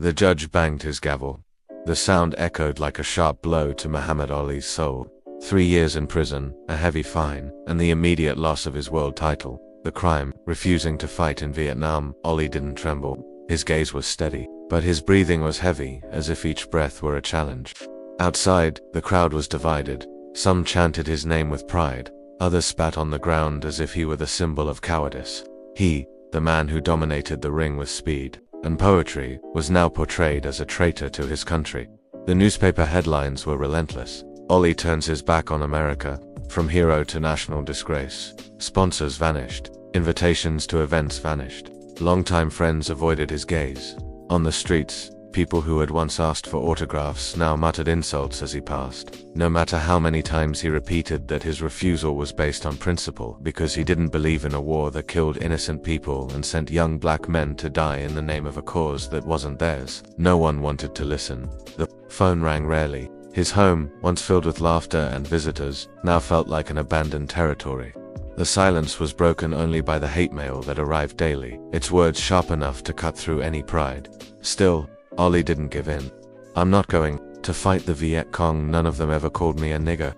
The judge banged his gavel. The sound echoed like a sharp blow to Muhammad Ali's soul. 3 years in prison, a heavy fine, and the immediate loss of his world title. The crime, refusing to fight in Vietnam. Ali didn't tremble. His gaze was steady, but his breathing was heavy, as if each breath were a challenge. Outside, the crowd was divided. Some chanted his name with pride. Others spat on the ground as if he were the symbol of cowardice. He, the man who dominated the ring with speed and poetry, was now portrayed as a traitor to his country. The newspaper headlines were relentless. Ali turns his back on America, from hero to national disgrace. Sponsors vanished. Invitations to events vanished. Longtime friends avoided his gaze. On the streets, people who had once asked for autographs now muttered insults as he passed. No matter how many times he repeated that his refusal was based on principle, because he didn't believe in a war that killed innocent people and sent young black men to die in the name of a cause that wasn't theirs, no one wanted to listen. The phone rang rarely. His home, once filled with laughter and visitors, now felt like an abandoned territory. The silence was broken only by the hate mail that arrived daily, its words sharp enough to cut through any pride. Still, Ali didn't give in. "I'm not going to fight the Viet Cong. None of them ever called me a nigger."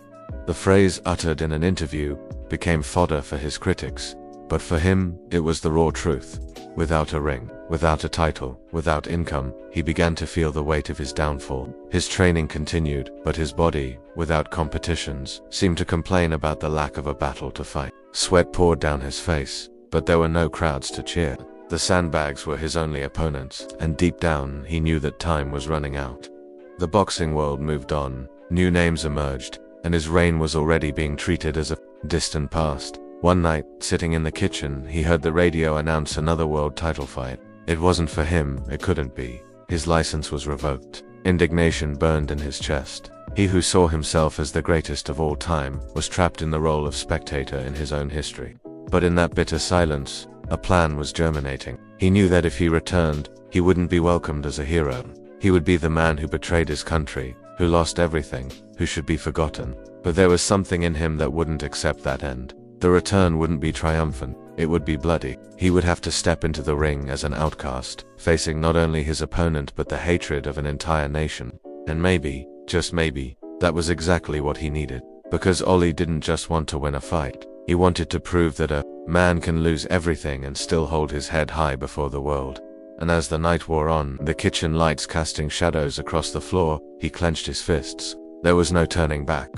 The phrase, uttered in an interview, became fodder for his critics. But for him, it was the raw truth. Without a ring, without a title, without income, he began to feel the weight of his downfall. His training continued, but his body, without competitions, seemed to complain about the lack of a battle to fight. Sweat poured down his face, but there were no crowds to cheer. The sandbags were his only opponents, and deep down he knew that time was running out. The boxing world moved on, new names emerged, and his reign was already being treated as a distant past. One night, sitting in the kitchen, he heard the radio announce another world title fight. It wasn't for him, it couldn't be. His license was revoked. Indignation burned in his chest. He who saw himself as the greatest of all time was trapped in the role of spectator in his own history. But in that bitter silence, a plan was germinating. He knew that if he returned, he wouldn't be welcomed as a hero. He would be the man who betrayed his country, who lost everything, who should be forgotten. But there was something in him that wouldn't accept that end. The return wouldn't be triumphant, it would be bloody. He would have to step into the ring as an outcast, facing not only his opponent but the hatred of an entire nation. And maybe, just maybe, that was exactly what he needed. Because Ali didn't just want to win a fight. He wanted to prove that a man can lose everything and still hold his head high before the world. And as the night wore on, the kitchen lights casting shadows across the floor, he clenched his fists. There was no turning back.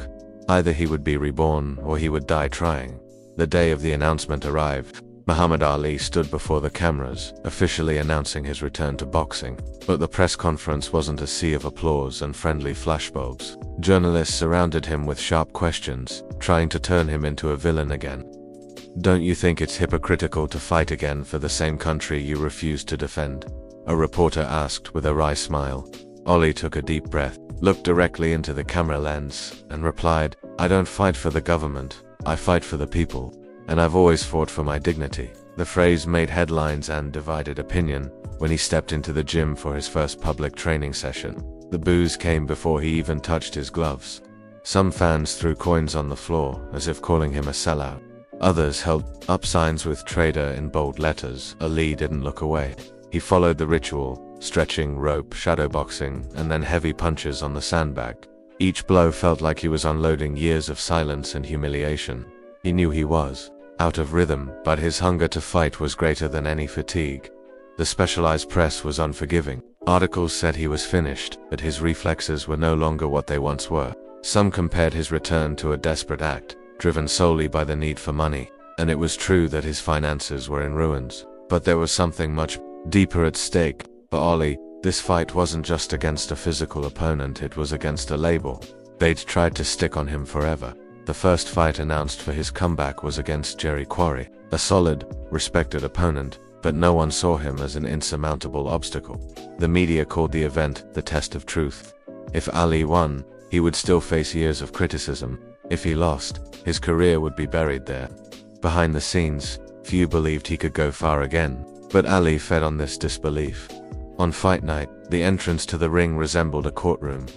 Either he would be reborn or he would die trying. The day of the announcement arrived. Muhammad Ali stood before the cameras, officially announcing his return to boxing. But the press conference wasn't a sea of applause and friendly flashbulbs. Journalists surrounded him with sharp questions, trying to turn him into a villain again. "Don't you think it's hypocritical to fight again for the same country you refused to defend?" a reporter asked with a wry smile. Ali took a deep breath, looked directly into the camera lens, and replied, "I don't fight for the government, I fight for the people. And I've always fought for my dignity." The phrase made headlines and divided opinion. When he stepped into the gym for his first public training session, the boos came before he even touched his gloves. Some fans threw coins on the floor, as if calling him a sellout. Others held up signs with "traitor" in bold letters. Ali didn't look away. He followed the ritual, stretching, rope, shadowboxing, and then heavy punches on the sandbag. Each blow felt like he was unloading years of silence and humiliation. He knew he was out of rhythm, but his hunger to fight was greater than any fatigue. The specialized press was unforgiving. Articles said he was finished, but his reflexes were no longer what they once were. Some compared his return to a desperate act, driven solely by the need for money. And it was true that his finances were in ruins. But there was something much deeper at stake. For Ali, this fight wasn't just against a physical opponent, it was against a label. They'd tried to stick on him forever. The first fight announced for his comeback was against Jerry Quarry, a solid, respected opponent, but no one saw him as an insurmountable obstacle. The media called the event the test of truth. If Ali won, he would still face years of criticism. If he lost, his career would be buried there. Behind the scenes, few believed he could go far again, but Ali fed on this disbelief. On fight night, the entrance to the ring resembled a courtroom.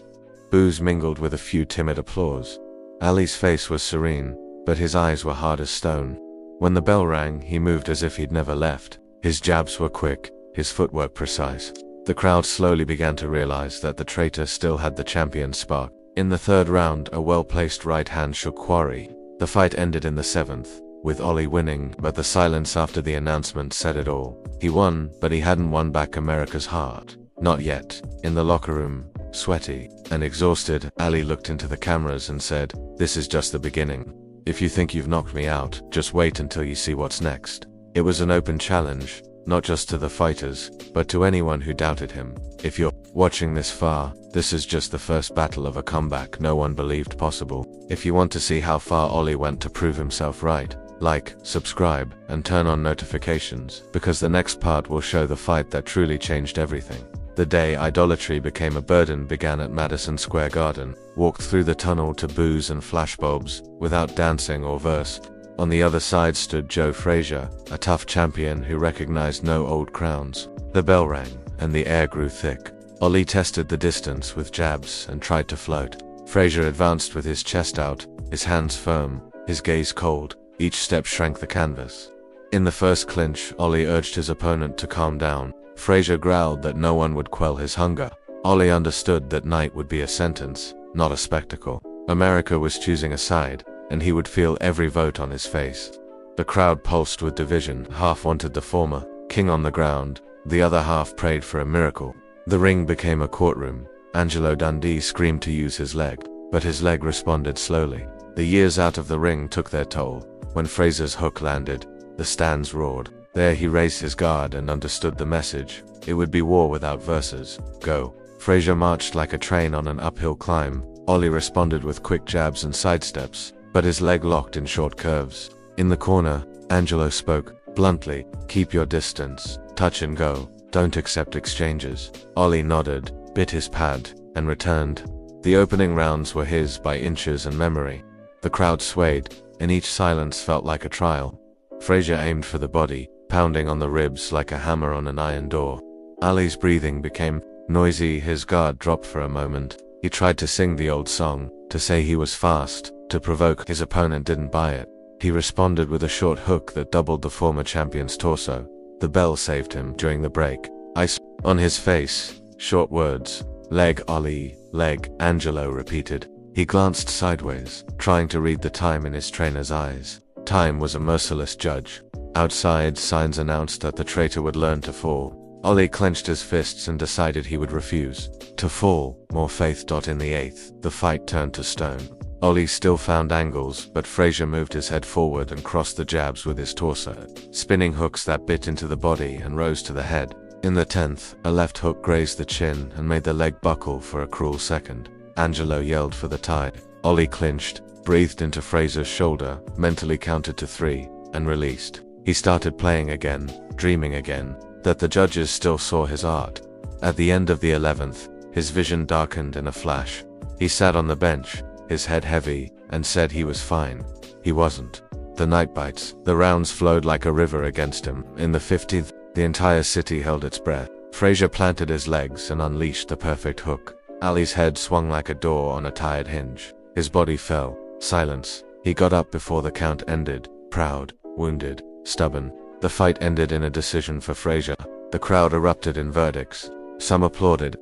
Boos mingled with a few timid applause. Ali's face was serene, but his eyes were hard as stone. When the bell rang, he moved as if he'd never left. His jabs were quick, his footwork precise. The crowd slowly began to realize that the traitor still had the champion spark. In the third round, a well-placed right hand shook Quarry. The fight ended in the seventh, with Ollie winning, but the silence after the announcement said it all. He won, but he hadn't won back America's heart. Not yet. In the locker room, sweaty and exhausted, Ali looked into the cameras and said, "This is just the beginning. If you think you've knocked me out, just wait until you see what's next." It was an open challenge, not just to the fighters, but to anyone who doubted him. If you're watching this far, this is just the first battle of a comeback no one believed possible. If you want to see how far Ollie went to prove himself right, like, subscribe, and turn on notifications, because the next part will show the fight that truly changed everything. The day idolatry became a burden began at Madison Square Garden. Walked through the tunnel to boos and flashbulbs, without dancing or verse. On the other side stood Joe Frazier, a tough champion who recognized no old crowns. The bell rang, and the air grew thick. Ollie tested the distance with jabs and tried to float. Frazier advanced with his chest out, his hands firm, his gaze cold. Each step shrank the canvas. In the first clinch, Ollie urged his opponent to calm down. Frazier growled that no one would quell his hunger. Ollie understood that night would be a sentence, not a spectacle. America was choosing a side, and he would feel every vote on his face. The crowd pulsed with division. Half wanted the former, king on the ground, the other half prayed for a miracle. The ring became a courtroom. Angelo Dundee screamed to use his leg, but his leg responded slowly. The years out of the ring took their toll. When Frazier's hook landed, the stands roared. There he raised his guard and understood the message. It would be war without verses. Go. Frazier marched like a train on an uphill climb. Ollie responded with quick jabs and sidesteps, but his leg locked in short curves. In the corner, Angelo spoke, bluntly, "Keep your distance, touch and go, don't accept exchanges." Ollie nodded, bit his pad, and returned. The opening rounds were his by inches and memory. The crowd swayed, and each silence felt like a trial. Frazier aimed for the body, pounding on the ribs like a hammer on an iron door. Ali's breathing became noisy, his guard dropped for a moment. He tried to sing the old song, to say he was fast, to provoke. His opponent didn't buy it. He responded with a short hook that doubled the former champion's torso. The bell saved him during the break. Ice on his face, short words. "Leg, Ollie, leg," Angelo repeated. He glanced sideways, trying to read the time in his trainer's eyes. Time was a merciless judge. Outside, signs announced that the traitor would learn to fall. Ollie clenched his fists and decided he would refuse to fall. More faith. In the eighth, the fight turned to stone. Ollie still found angles, but Frazier moved his head forward and crossed the jabs with his torso, spinning hooks that bit into the body and rose to the head. In the 10th, a left hook grazed the chin and made the leg buckle for a cruel second. Angelo yelled for the tie. Ollie clinched, breathed into Frazier's shoulder, mentally counted to 3, and released. He started playing again, dreaming again, that the judges still saw his art. At the end of the 11th, his vision darkened in a flash. He sat on the bench, his head heavy, and said he was fine. He wasn't. The night bites, the rounds flowed like a river against him. In the 15th, the entire city held its breath. Frazier planted his legs and unleashed the perfect hook. Ali's head swung like a door on a tired hinge. His body fell. Silence. He got up before the count ended, proud, wounded, stubborn. The fight ended in a decision for Frazier. The crowd erupted in verdicts. Some applauded.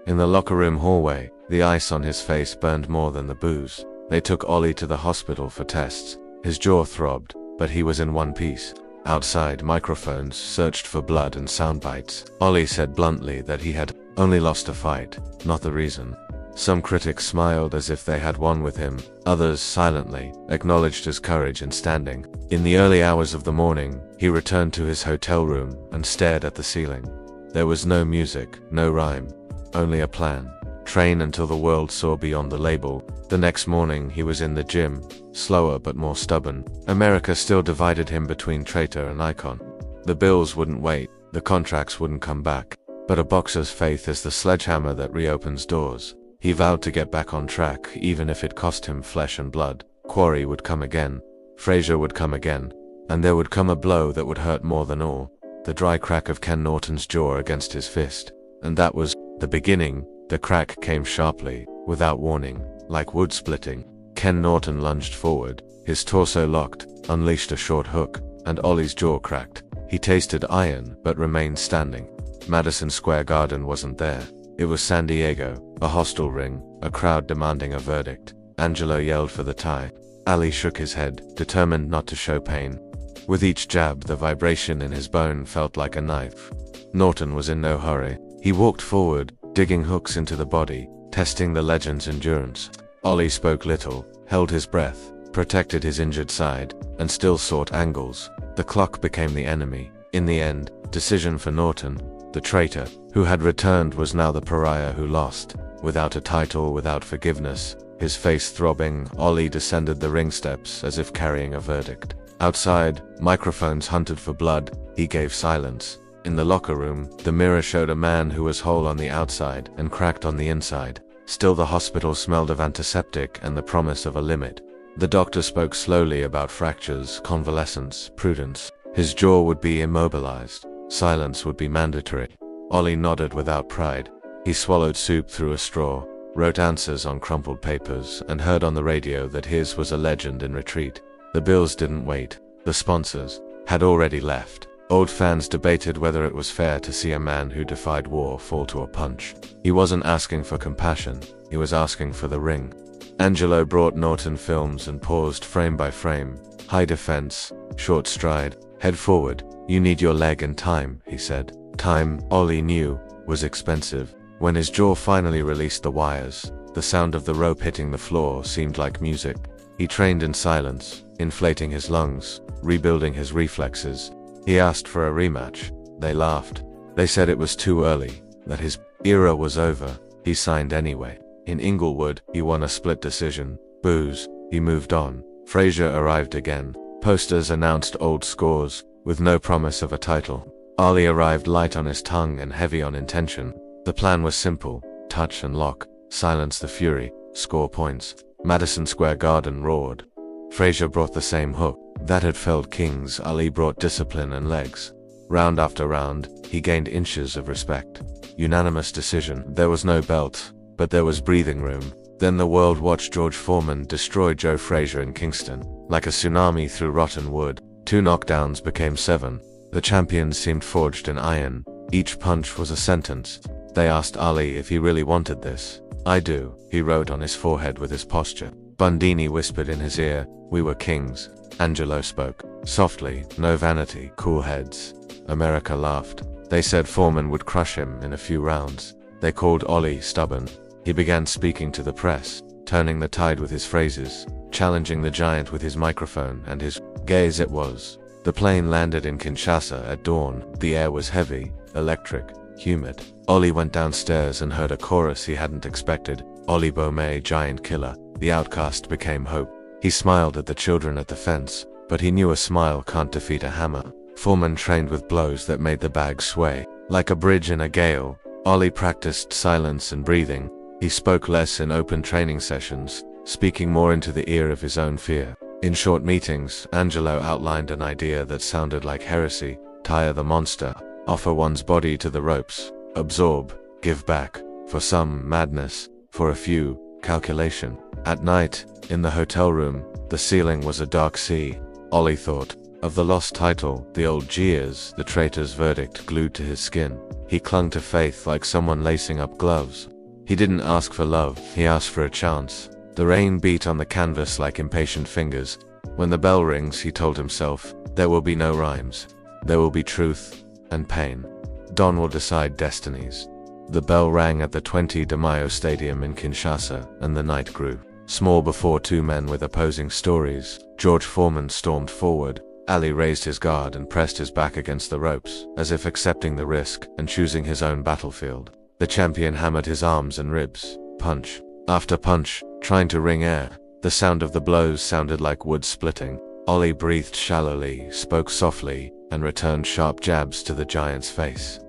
In the locker room hallway, the ice on his face burned more than the booze. They took Ollie to the hospital for tests. His jaw throbbed, but he was in one piece. Outside, microphones searched for blood and sound bites. Ollie said bluntly that he had only lost a fight, not the reason. Some critics smiled as if they had won with him. Others, silently, acknowledged his courage in standing. In the early hours of the morning, he returned to his hotel room and stared at the ceiling. There was no music, no rhyme, only a plan. Train until the world saw beyond the label. The next morning, he was in the gym, slower but more stubborn. America still divided him between traitor and icon. The bills wouldn't wait, the contracts wouldn't come back. But a boxer's faith is the sledgehammer that reopens doors. He vowed to get back on track, even if it cost him flesh and blood. Quarry would come again. Frazier would come again. And there would come a blow that would hurt more than all. The dry crack of Ken Norton's jaw against his fist. And that was the beginning. The crack came sharply, without warning, like wood splitting. Ken Norton lunged forward, his torso locked, unleashed a short hook, and Ollie's jaw cracked. He tasted iron, but remained standing. Madison Square Garden wasn't there. It was San Diego, a hostile ring, a crowd demanding a verdict. Angelo yelled for the tie. Ali shook his head, determined not to show pain. With each jab, the vibration in his bone felt like a knife. Norton was in no hurry. He walked forward, digging hooks into the body, testing the legend's endurance. Ollie spoke little, held his breath, protected his injured side, and still sought angles. The clock became the enemy. In the end, decision for Norton. The traitor, who had returned, was now the pariah who lost. Without a title, without forgiveness, his face throbbing, Ollie descended the ring steps as if carrying a verdict. Outside, microphones hunted for blood. He gave silence. In the locker room, the mirror showed a man who was whole on the outside and cracked on the inside. Still, the hospital smelled of antiseptic and the promise of a limit. The doctor spoke slowly about fractures, convalescence, prudence. His jaw would be immobilized. Silence would be mandatory. Ollie nodded without pride. He swallowed soup through a straw, wrote answers on crumpled papers, and heard on the radio that his was a legend in retreat. The bills didn't wait. The sponsors had already left. Old fans debated whether it was fair to see a man who defied war fall to a punch. He wasn't asking for compassion. He was asking for the ring. Angelo brought Norton films and paused frame by frame. High defense, short stride, head forward. You need your leg and time, he said. Time, Ollie knew, was expensive. When his jaw finally released the wires, the sound of the rope hitting the floor seemed like music. He trained in silence, inflating his lungs, rebuilding his reflexes. He asked for a rematch. They laughed. They said it was too early, that his era was over. He signed anyway. In Inglewood, he won a split decision. Booze. He moved on. Frazier arrived again. Posters announced old scores, with no promise of a title. Ali arrived light on his tongue and heavy on intention. The plan was simple: touch and lock, silence the fury, score points. Madison Square Garden roared. Frazier brought the same hook that had felled kings. Ali brought discipline and legs. Round after round, he gained inches of respect. Unanimous decision. There was no belt, but there was breathing room. Then the world watched George Foreman destroy Joe Frazier in Kingston. Like a tsunami through rotten wood, 2 knockdowns became 7. The champions seemed forged in iron. Each punch was a sentence. They asked Ali if he really wanted this. I do, he wrote on his forehead with his posture. Bundini whispered in his ear, we were kings. Angelo spoke. Softly, no vanity, cool heads. America laughed. They said Foreman would crush him in a few rounds. They called Ollie stubborn. He began speaking to the press, turning the tide with his phrases, challenging the giant with his microphone and his gaze. It was. The plane landed in Kinshasa at dawn. The air was heavy, electric, humid. Ollie went downstairs and heard a chorus he hadn't expected. Ollie Bome, giant killer. The outcast became hope. He smiled at the children at the fence, but he knew a smile can't defeat a hammer. Foreman trained with blows that made the bag sway. Like a bridge in a gale, Ollie practiced silence and breathing. He spoke less in open training sessions, speaking more into the ear of his own fear. In short meetings, Angelo outlined an idea that sounded like heresy: tire the monster, offer one's body to the ropes, absorb, give back. For some, madness; for a few, calculation. At night, in the hotel room, the ceiling was a dark sea. Ollie thought of the lost title, the old jeers, the traitor's verdict glued to his skin. He clung to faith like someone lacing up gloves. He didn't ask for love, he asked for a chance. The rain beat on the canvas like impatient fingers. When the bell rings, he told himself, there will be no rhymes. There will be truth and pain. Dawn will decide destinies. The bell rang at the 20 de Mayo Stadium in Kinshasa, and the night grew small before 2 men with opposing stories. George Foreman stormed forward. Ali raised his guard and pressed his back against the ropes, as if accepting the risk and choosing his own battlefield. The champion hammered his arms and ribs, punch after punch, trying to wring air. The sound of the blows sounded like wood splitting. Ollie breathed shallowly, spoke softly, and returned sharp jabs to the giant's face.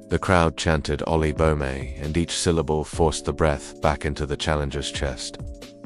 The crowd chanted Ollie Bome, and each syllable forced the breath back into the challenger's chest.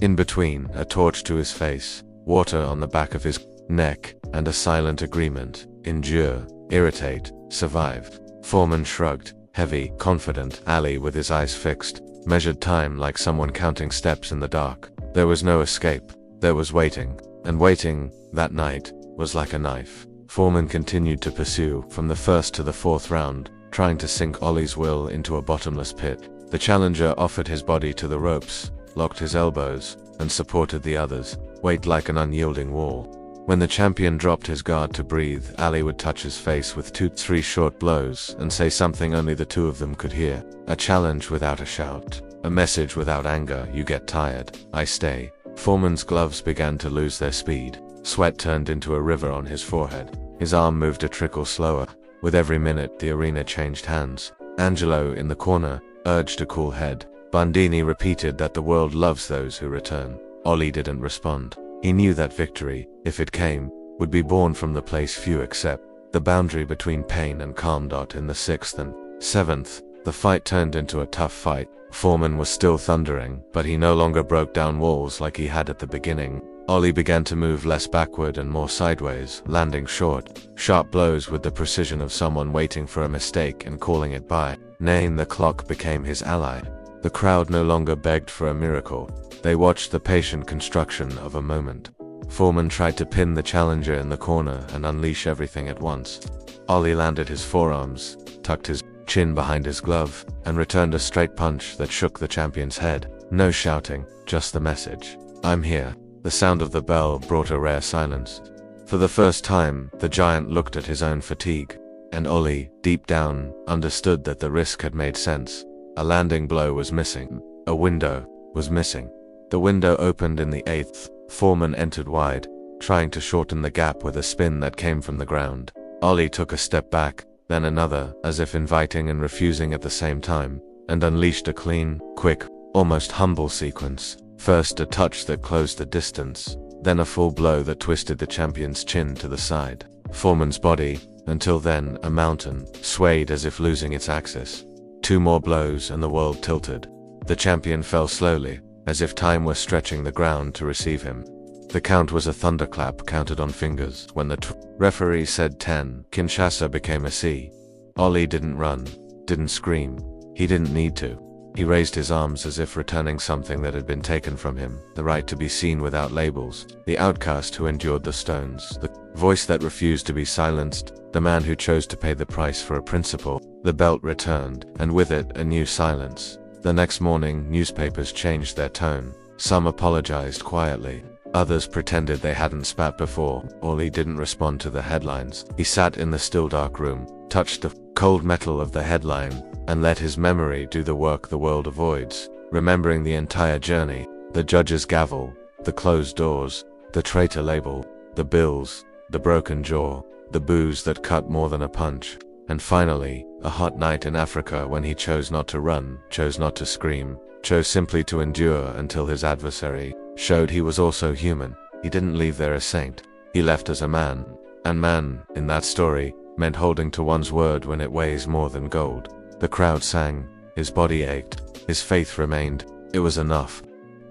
In between, a torch to his face, water on the back of his neck, and a silent agreement: endure, irritate, survive. Foreman shrugged, heavy, confident. Ali, with his eyes fixed, measured time like someone counting steps in the dark. There was no escape. There was waiting. And waiting, that night, was like a knife. Foreman continued to pursue from the first to the fourth round, trying to sink Ollie's will into a bottomless pit. The challenger offered his body to the ropes, locked his elbows, and supported the others, weight like an unyielding wall. When the champion dropped his guard to breathe, Ali would touch his face with 2-3 short blows and say something only the two of them could hear. A challenge without a shout. A message without anger. You get tired, I stay. Foreman's gloves began to lose their speed. Sweat turned into a river on his forehead. His arm moved a trickle slower. With every minute, the arena changed hands. Angelo, in the corner, urged a cool head. Bandini repeated that the world loves those who return. Ollie didn't respond. He knew that victory, if it came, would be born from the place few accept. The boundary between pain and calm. In the 6th and 7th, the fight turned into a tough fight. Foreman was still thundering, but he no longer broke down walls like he had at the beginning. Ollie began to move less backward and more sideways, landing short, sharp blows with the precision of someone waiting for a mistake and calling it by name. The clock became his ally. The crowd no longer begged for a miracle. They watched the patient construction of a moment. Foreman tried to pin the challenger in the corner and unleash everything at once. Ollie landed his forearms, tucked his chin behind his glove, and returned a straight punch that shook the champion's head. No shouting, just the message. I'm here. The sound of the bell brought a rare silence. For the first time, the giant looked at his own fatigue, and Ollie, deep down, understood that the risk had made sense. A landing blow was missing. A window was missing. The window opened in the 8th. Foreman entered wide, trying to shorten the gap with a spin that came from the ground. Ollie took a step back, then another, as if inviting and refusing at the same time, and unleashed a clean, quick, almost humble sequence. First a touch that closed the distance, then a full blow that twisted the champion's chin to the side. Foreman's body, until then a mountain, swayed as if losing its axis. 2 more blows and the world tilted. The champion fell slowly, as if time were stretching the ground to receive him. The count was a thunderclap counted on fingers. When the referee said 10, Kinshasa became a C. Ollie didn't run, didn't scream. He didn't need to. He raised his arms as if returning something that had been taken from him, the right to be seen without labels, the outcast who endured the stones, the voice that refused to be silenced, the man who chose to pay the price for a principle. The belt returned, and with it a new silence. The next morning, newspapers changed their tone. Some apologized quietly. Others pretended they hadn't spat before. Ollie didn't respond to the headlines. He sat in the still dark room, touched the cold metal of the headline, and let his memory do the work the world avoids, remembering the entire journey, the judge's gavel, the closed doors, the traitor label, the bills, the broken jaw, the booze that cut more than a punch, and finally, a hot night in Africa when he chose not to run, chose not to scream, chose simply to endure until his adversary showed he was also human. He didn't leave there a saint. He left as a man. And man, in that story, meant holding to one's word when it weighs more than gold. The crowd sang. His body ached. His faith remained. It was enough.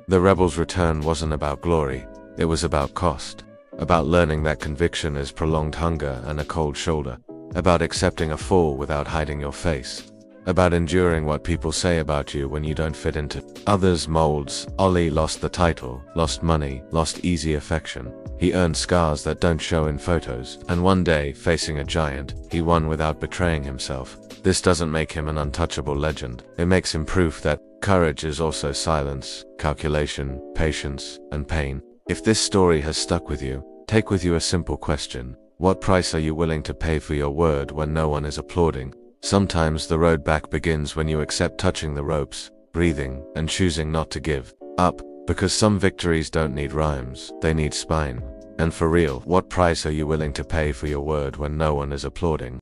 The rebel's return wasn't about glory. It was about cost. About learning that conviction is prolonged hunger and a cold shoulder. About accepting a fall without hiding your face. About enduring what people say about you when you don't fit into others' molds. Ollie lost the title, lost money, lost easy affection. He earned scars that don't show in photos. And one day, facing a giant, he won without betraying himself. This doesn't make him an untouchable legend. It makes him proof that courage is also silence, calculation, patience, and pain. If this story has stuck with you, take with you a simple question. What price are you willing to pay for your word when no one is applauding? Sometimes the road back begins when you accept touching the ropes, breathing, and choosing not to give up, because some victories don't need rhymes, they need spine. And for real, what price are you willing to pay for your word when no one is applauding?